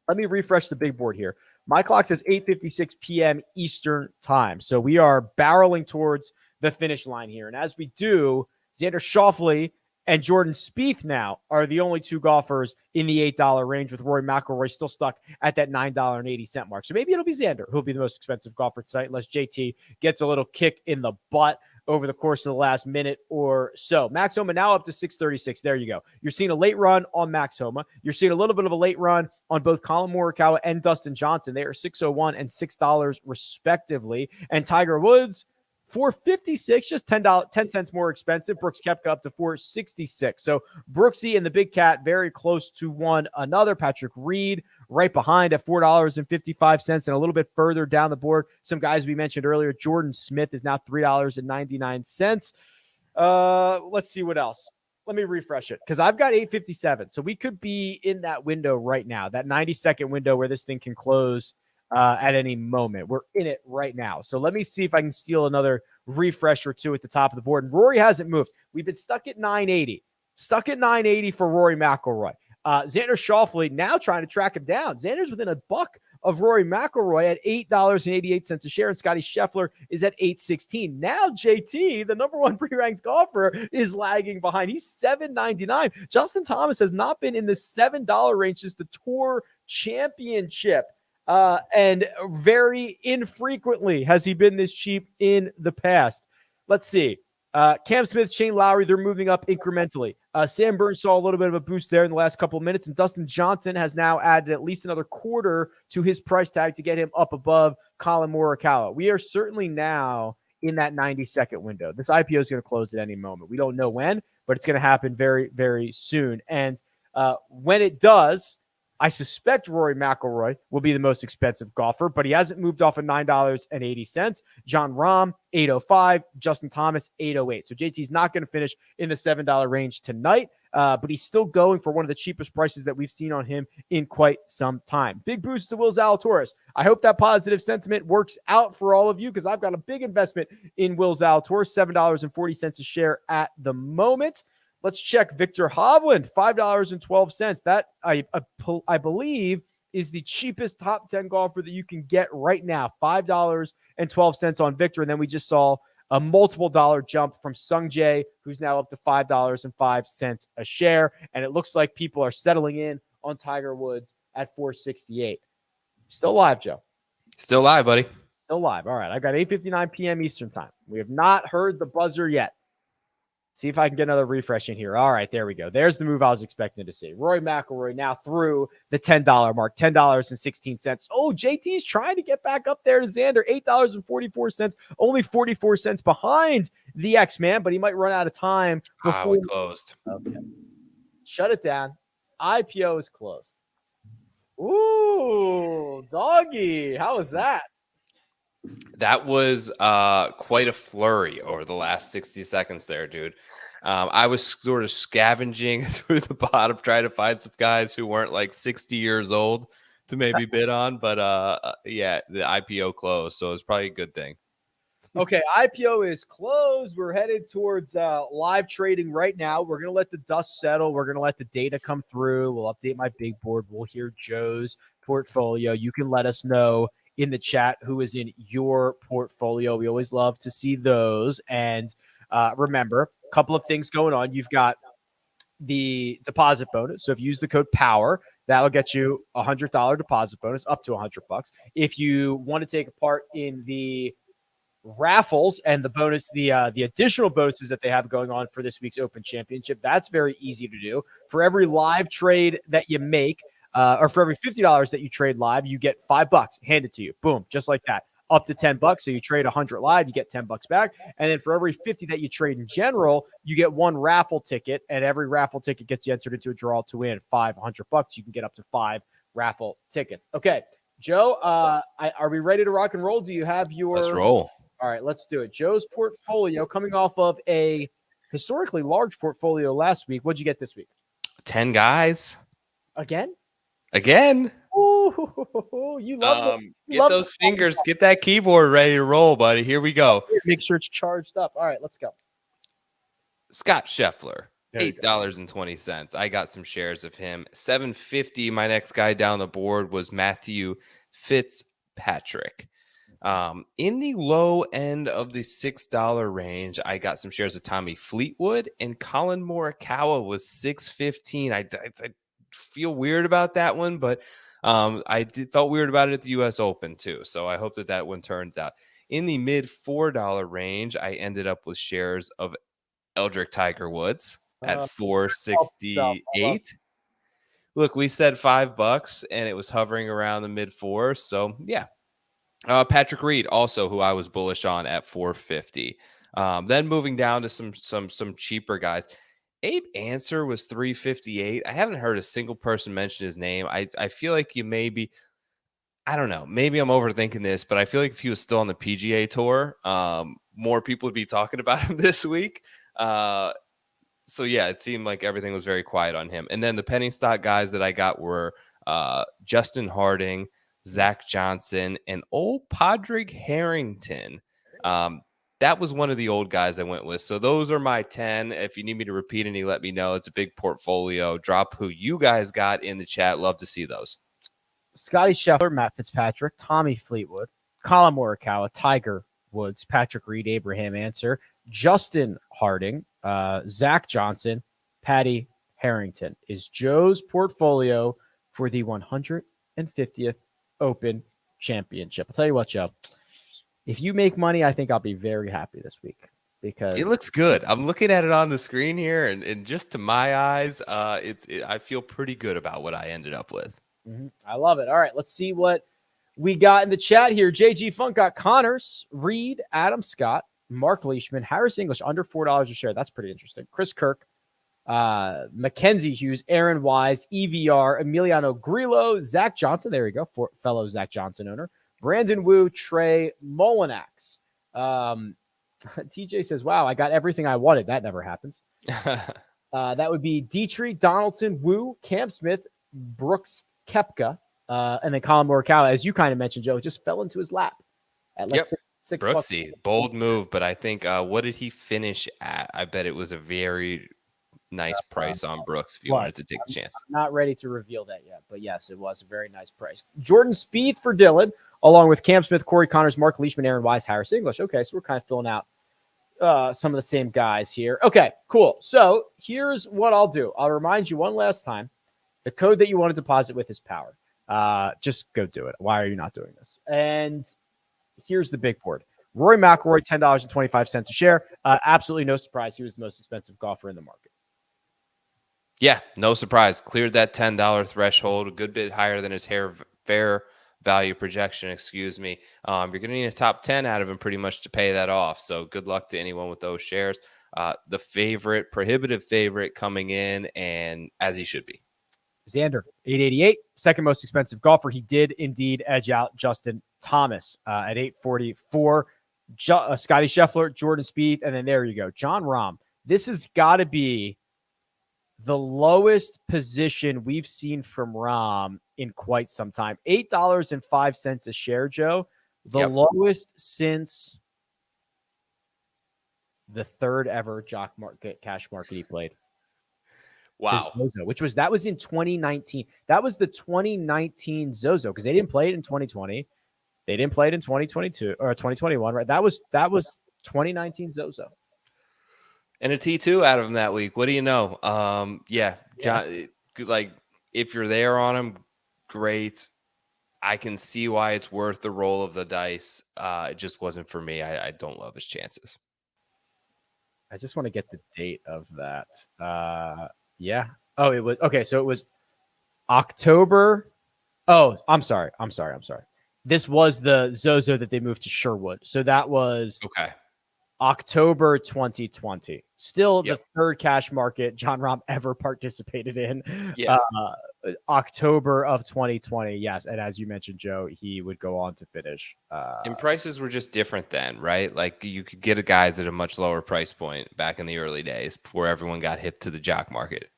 [SPEAKER 1] Let me refresh the big board here. My clock says 8:56 p.m. Eastern time. So we are barreling towards the finish line here. And as we do, Xander Schauffele and Jordan Spieth now are the only 2 golfers in the $8 range, with Rory McIlroy still stuck at that $9.80 mark. So maybe it'll be Xander who'll be the most expensive golfer tonight, unless JT gets a little kick in the butt over the course of the last minute or so. Max Homa now up to 636. There you go. You're seeing a late run on Max Homa. You're seeing a little bit of a late run on both Colin Morikawa and Dustin Johnson. They are $601 and $6 respectively. And Tiger Woods, $456, just $10 cents more expensive. Brooks Koepka up to $466. So Brooksy and the Big Cat very close to one another. Patrick Reed right behind at $4.55, and a little bit further down the board, some guys we mentioned earlier. Jordan Smith is now $3.99. Let's see what else. Let me refresh it because I've got 857. So we could be in that window right now, that 90-second window where this thing can close at any moment. We're in it right now. So let me see if I can steal another refresh or 2 at the top of the board. And Rory hasn't moved. We've been stuck at 980. Stuck at 980 for Rory McIlroy. Xander Schauffele now trying to track him down. Xander's within a buck of Rory McIlroy at $8.88 a share, and Scotty Scheffler is at $8.16. Now JT, the number 1 pre-ranked golfer, is lagging behind. He's $7.99. Justin Thomas has not been in the $7 range since the Tour Championship. And very infrequently has he been this cheap in the past. Let's see. Cam Smith, Shane Lowry, they're moving up incrementally. Sam Burns saw a little bit of a boost there in the last couple of minutes, and Dustin Johnson has now added at least another quarter to his price tag to get him up above Colin Morikawa. We are certainly now in that 90-second window. This IPO is going to close at any moment. We don't know when, but it's going to happen very, very soon. And when it does, I suspect Rory McIlroy will be the most expensive golfer, but he hasn't moved off of $9.80. John Rahm, $8.05. Justin Thomas, $8.08. So JT's not going to finish in the $7 range tonight, but he's still going for one of the cheapest prices that we've seen on him in quite some time. Big boost to Will Zalatoris. I hope that positive sentiment works out for all of you because I've got a big investment in Will Zalatoris, $7.40 a share at the moment. Let's check Victor Hovland, $5.12. That, I believe, is the cheapest top 10 golfer that you can get right now, $5.12 on Victor. And then we just saw a multiple dollar jump from Sung Jae, who's now up to $5.05 a share. And it looks like people are settling in on Tiger Woods at $468. Still live, Joe.
[SPEAKER 2] Still live, buddy.
[SPEAKER 1] Still live. All right. I got 8:59 p.m. Eastern time. We have not heard the buzzer yet. See if I can get another refresh in here. All right, there we go. There's the move I was expecting to see. Rory McIlroy now through the $10 mark, $10.16. Oh, JT's trying to get back up there to Xander, $8.44, only 44 cents behind the X-Man, but he might run out of time before
[SPEAKER 2] we closed.
[SPEAKER 1] Okay. Shut it down. IPO is closed. Ooh, doggy. How was that?
[SPEAKER 2] That was quite a flurry over the last 60 seconds there, dude. I was sort of scavenging through the bottom, trying to find some guys who weren't like 60 years old to maybe bid on. But yeah, the IPO closed, so it's probably a good thing.
[SPEAKER 1] Okay, IPO is closed. We're headed towards live trading right now. We're going to let the dust settle. We're going to let the data come through. We'll update my big board. We'll hear Joe's portfolio. You can let us know in the chat who is in your portfolio. We always love to see those. And remember, a couple of things going on. You've got the deposit bonus. So if you use the code POWER, That'll get you $100 deposit bonus up to $100. If you want to take a part in the raffles and the bonus, the additional bonuses that they have going on for this week's Open Championship, that's very easy to do. For every live trade that you make, or for every $50 that you trade live, you get $5 handed to you. Boom, just like that. Up to $10. So you trade 100 live, you get $10 back. And then for every 50 that you trade in general, you get one raffle ticket, and every raffle ticket gets you entered into a draw to win $500. You can get up to 5 raffle tickets. Okay, Joe, are we ready to rock and roll? Do you have your?
[SPEAKER 2] Let's roll.
[SPEAKER 1] All right, let's do it. Joe's portfolio, coming off of a historically large portfolio last week. What'd you get this week?
[SPEAKER 2] 10 guys.
[SPEAKER 1] Again? Ooh, you love it.
[SPEAKER 2] Get those fingers, get that keyboard ready to roll, buddy. Here we go.
[SPEAKER 1] Make sure it's charged up. All right, let's go.
[SPEAKER 2] Scott Scheffler, $8.20. I got some shares of him. $7.50. My next guy down the board was Matthew Fitzpatrick. In the low end of the $6 range, I got some shares of Tommy Fleetwood, and Colin Morikawa was $6.15. I feel weird about that one, but felt weird about it at the U.S. Open too. So I hope that one turns out. In the mid $4 range, I ended up with shares of Eldrick Tiger Woods at $4.68. Look, we said $5 and it was hovering around the mid $4s. So yeah. Patrick Reed, also who I was bullish on at $4.50. Then moving down to some cheaper guys. Abe Answer was $3.58. I haven't heard a single person mention his name. I feel like I don't know. Maybe I'm overthinking this, but I feel like if he was still on the PGA Tour, more people would be talking about him this week. So yeah, it seemed like everything was very quiet on him. And then the penny stock guys that I got were Justin Harding, Zach Johnson, and old Padraig Harrington. That was one of the old guys I went with. So those are my 10. If you need me to repeat any, let me know. It's a big portfolio. Drop who you guys got in the chat. Love to see those.
[SPEAKER 1] Scotty Scheffler, Matt Fitzpatrick, Tommy Fleetwood, Colin Morikawa, Tiger Woods, Patrick Reed, Abraham Answer, Justin Harding, Zach Johnson, Patty Harrington is Joe's portfolio for the 150th Open Championship. I'll tell you what, Joe. If you make money, I think I'll be very happy this week because
[SPEAKER 2] it looks good. I'm looking at it on the screen here, and just to my eyes, I feel pretty good about what I ended up with.
[SPEAKER 1] I love it. All right, let's see what we got in the chat here. JG Funk got Connors, Reed, Adam Scott, Mark Leishman, Harris English under $4 a share. That's pretty interesting. Chris Kirk, Mackenzie Hughes, Aaron Wise, EVR, Emiliano Grillo, Zach Johnson. There you go, fellow Zach Johnson owner. Brandon Wu, Trey Molinax. TJ says, wow, I got everything I wanted. That never happens. That would be Dietrich, Donaldson, Wu, Cam Smith, Brooks Koepka, and then Colin Morikawa, as you kind of mentioned, Joe, just fell into his lap. At like six
[SPEAKER 2] Brooksy, bold move, but I think what did he finish at? I bet it was a very nice price on Brooks if you wanted to take a chance.
[SPEAKER 1] I'm not ready to reveal that yet, but yes, it was a very nice price. Jordan Spieth for Dylan, along with Cam Smith, Corey Connors, Mark Leishman, Aaron Wise, Harris English. Okay, so we're kind of filling out some of the same guys here. Okay, cool. So here's what I'll do. I'll remind you one last time. The code that you want to deposit with is power. Just go do it. Why are you not doing this? And here's the big board. Rory McIlroy, $10.25 a share. Absolutely no surprise. He was the most expensive golfer in the market.
[SPEAKER 2] Yeah, no surprise. Cleared that $10 threshold, a good bit higher than his fair value projection, excuse me. You're going to need a top 10 out of him pretty much to pay that off. So good luck to anyone with those shares. The prohibitive favorite coming in, and as he should be.
[SPEAKER 1] Xander, $888, second most expensive golfer. He did indeed edge out Justin Thomas at $844. Scotty Scheffler, Jordan Spieth, and then there you go, Jon Rahm. This has got to be the lowest position we've seen from Rahm in quite some time. $8.05 a share, Joe. The lowest since the third ever Jock Cash Market he played.
[SPEAKER 2] Wow.
[SPEAKER 1] Zozo, that was in 2019. That was the 2019 Zozo because they didn't play it in 2020. They didn't play it in 2022 or 2021, right? That was 2019 Zozo.
[SPEAKER 2] And a T2 out of him that week. What do you know? John, like if you're there on him, great. I can see why it's worth the roll of the dice. It just wasn't for me. I don't love his chances.
[SPEAKER 1] I just want to get the date of that. Yeah. Oh, it was okay. So it was October. Oh, I'm sorry. This was the Zozo that they moved to Sherwood. So that was
[SPEAKER 2] Okay.
[SPEAKER 1] October 2020. Still
[SPEAKER 2] Yep.
[SPEAKER 1] the third cash market John Rahm ever participated in.
[SPEAKER 2] Yeah.
[SPEAKER 1] October of 2020. Yes. And as you mentioned, Joe, he would go on to finish.
[SPEAKER 2] And prices were just different then, right? Like you could get guys at a much lower price point back in the early days before everyone got hip to the jock market.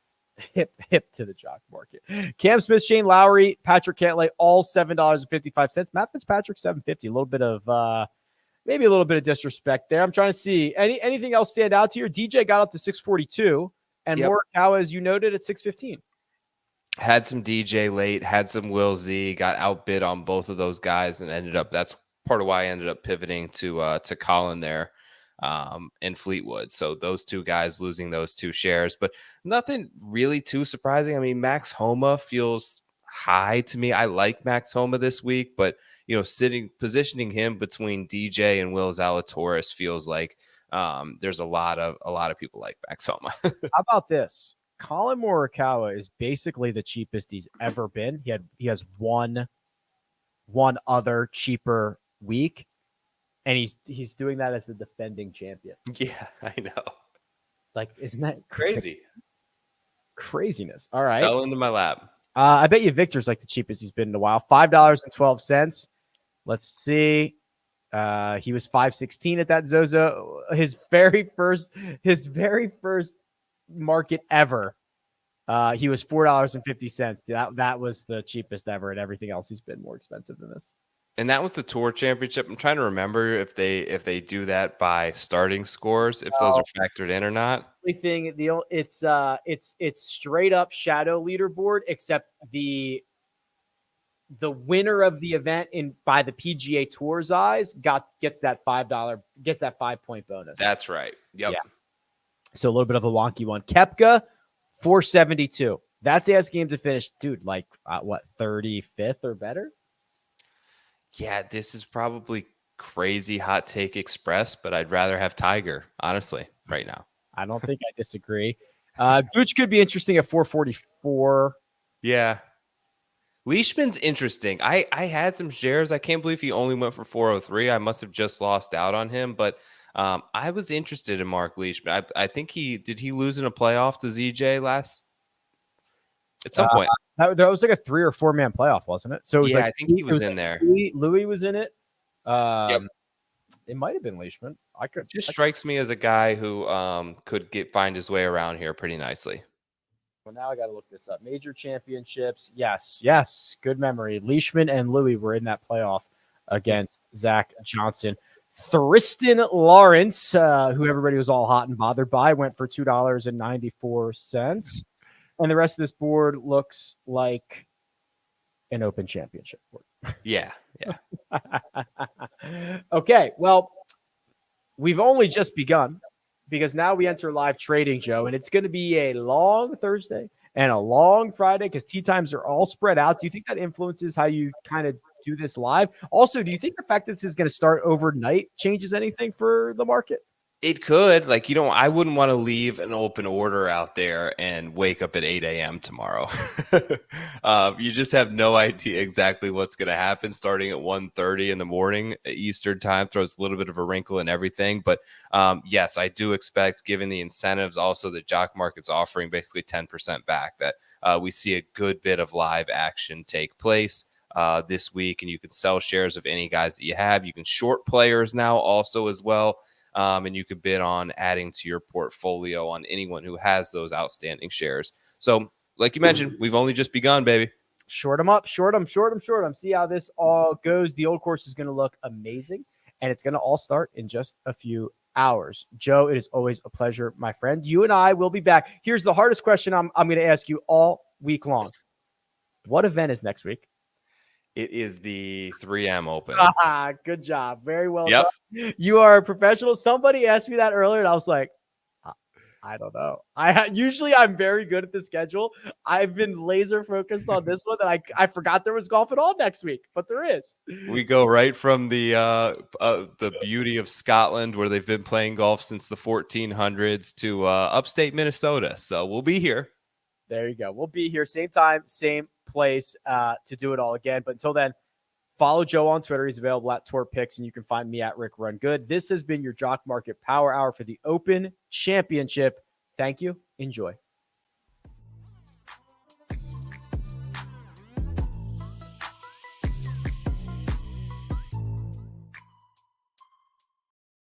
[SPEAKER 1] Hip to the jock market. Cam Smith, Shane Lowry, Patrick Cantlay, all $7.55. Matt Fitzpatrick, $7.50. A little bit of maybe a little bit of disrespect there. I'm trying to see anything else stand out to you. DJ got up to 642, and Morikawa, as you noted, at 615.
[SPEAKER 2] Had some DJ late, had some Will Z, got outbid on both of those guys, and ended up. That's part of why I ended up pivoting to Colin there. And Fleetwood. So those two guys losing those two shares, but nothing really too surprising. I mean, Max Homa feels high to me. I like Max Homa this week, but positioning him between DJ and Will Zalatoris feels like there's a lot of people like Max Homa.
[SPEAKER 1] How about this? Colin Morikawa is basically the cheapest he's ever been. He has one other cheaper week. And he's doing that as the defending champion.
[SPEAKER 2] Yeah, I know.
[SPEAKER 1] Like, isn't that
[SPEAKER 2] crazy?
[SPEAKER 1] Craziness. All right.
[SPEAKER 2] Fell into my lap.
[SPEAKER 1] I bet you Victor's like the cheapest he's been in a while. $5.12. Let's see. He was 516 at that Zozo. His very first market ever. He was $4.50. That was the cheapest ever, and everything else he's been more expensive than this.
[SPEAKER 2] And that was the tour championship. I'm trying to remember if they do that by starting scores, if those are factored in or not.
[SPEAKER 1] It's straight up shadow leaderboard, except the winner of the event by the PGA Tour's eyes gets that $5 bonus.
[SPEAKER 2] That's right. Yep.
[SPEAKER 1] Yeah. So a little bit of a wonky one. Koepka, 472. That's asking him to finish, dude. Like what, 35th or better?
[SPEAKER 2] Yeah, this is probably crazy hot take express, but I'd rather have Tiger, honestly, right now.
[SPEAKER 1] I don't think I disagree. Gooch could be interesting at 444.
[SPEAKER 2] Yeah. Leishman's interesting. I had some shares. I can't believe he only went for 403. I must have just lost out on him, but I was interested in Mark Leishman. I think did he lose in a playoff to ZJ at some point?
[SPEAKER 1] That was like a 3 or 4 man playoff, wasn't it? So it was
[SPEAKER 2] I think he was in there.
[SPEAKER 1] Louis was in it.
[SPEAKER 2] Yep.
[SPEAKER 1] It might have been Leishman.
[SPEAKER 2] Strikes me as a guy who could find his way around here pretty nicely.
[SPEAKER 1] Well, now I got to look this up. Major championships. Yes. Good memory. Leishman and Louis were in that playoff against Zach Johnson. Thriston Lawrence, who everybody was all hot and bothered by, went for $2.94. And the rest of this board looks like an open championship board.
[SPEAKER 2] Yeah.
[SPEAKER 1] Okay, well, we've only just begun because now we enter live trading, Joe, and it's going to be a long Thursday and a long Friday because tee times are all spread out. Do you think that influences how you kind of do this live? Also, do you think the fact that this is going to start overnight changes anything for the market?
[SPEAKER 2] It could. I wouldn't want to leave an open order out there and wake up at 8 a.m. tomorrow. You just have no idea exactly what's going to happen starting at 1:30 in the morning. Eastern time throws a little bit of a wrinkle in everything. But yes, I do expect, given the incentives also that Jock Market's offering basically 10% back, that we see a good bit of live action take place this week. And you can sell shares of any guys that you have. You can short players now also as well. And you could bid on adding to your portfolio on anyone who has those outstanding shares. So, like you mentioned, we've only just begun, baby.
[SPEAKER 1] Short them up, short them. See how this all goes. The old course is going to look amazing, and it's going to all start in just a few hours. Joe, it is always a pleasure, my friend. You and I will be back. Here's the hardest question I'm going to ask you all week long. What event is next week?
[SPEAKER 2] It is the 3M Open.
[SPEAKER 1] Good job. Very well done. You are a professional. Somebody asked me that earlier, and I was like, I don't know. Usually I'm very good at the schedule. I've been laser focused on this one that I forgot there was golf at all next week, but there is.
[SPEAKER 2] We go right from the beauty of Scotland, where they've been playing golf since the 1400s, to upstate Minnesota. So we'll be here.
[SPEAKER 1] There you go. We'll be here same time, same place to do it all again. But until then, follow Joe on Twitter. He's available at TorPicks, and you can find me at RickRunGood. This has been your Jock Market Power Hour for the Open Championship. Thank you. Enjoy.